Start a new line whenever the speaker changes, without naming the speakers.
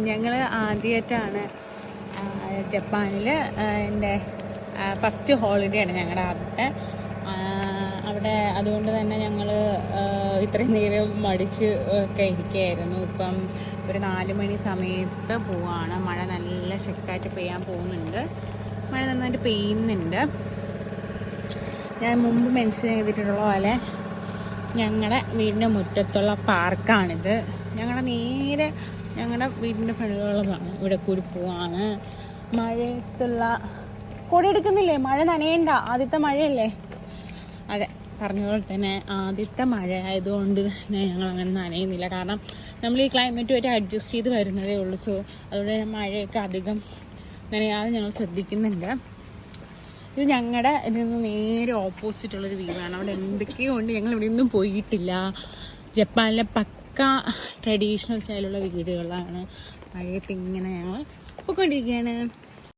ഞങ്ങൾ ആദ്യമായിട്ടാണ് ജപ്പാനിൽ. എൻ്റെ ഫസ്റ്റ് ഹോളിഡേ ആണ് ഞങ്ങളുടെ ആദ്യത്തെ. അവിടെ അതുകൊണ്ട് തന്നെ ഞങ്ങൾ ഇത്രയും നേരം മടിച്ച് ഒക്കെ ഇരിക്കുകയായിരുന്നു. ഇപ്പം ഒരു 4 മണി സമയത്ത് പോവാണ്. മഴ നല്ല ശക്തമായിട്ട് പെയ്യാൻ പോകുന്നുണ്ട്. മഴ നന്നായിട്ട് പെയ്യുന്നുണ്ട്. ഞാൻ മുമ്പ് മെൻഷൻ ചെയ്തിട്ടുള്ള പോലെ ഞങ്ങളുടെ വീടിൻ്റെ മുറ്റത്തുള്ള പാർക്കാണിത്. ഞങ്ങളുടെ വീടിൻ്റെ ഫ്രണ്ടിലുള്ളതാണ്. ഇവിടെ കൂടി പോവാണ്. മഴയത്തുള്ള കൂടെ എടുക്കുന്നില്ലേ? മഴ നനയണ്ട, ആദ്യത്തെ മഴയല്ലേ. അതെ, പറഞ്ഞ പോലെ തന്നെ ആദ്യത്തെ മഴ ആയതുകൊണ്ട് തന്നെ ഞങ്ങൾ അങ്ങനെ നനയുന്നില്ല. കാരണം നമ്മൾ ഈ ക്ലൈമറ്റുമായിട്ട് അഡ്ജസ്റ്റ് ചെയ്ത് വരുന്നതേ ഉള്ളൂ. സോ അതുകൊണ്ട് തന്നെ മഴയൊക്കെ അധികം നനയാതെ ഞങ്ങൾ ശ്രദ്ധിക്കുന്നുണ്ട്. ഇത് ഞങ്ങളുടെ ഇതിൽ നിന്ന് നേരെ ഓപ്പോസിറ്റുള്ളൊരു വ്യൂ ആണ്. അവിടെ എന്തൊക്കെയോ ഉണ്ട്. ഞങ്ങൾ ഇവിടെ ഒന്നും പോയിട്ടില്ല. ജപ്പാനിലെ പക്ക ട്രഡീഷണൽ സ്റ്റൈലുള്ള വീടുകളാണ്. മഴയത്ത് ഇങ്ങനെ ഞങ്ങൾ പോയിക്കൊണ്ടിരിക്കുകയാണ്.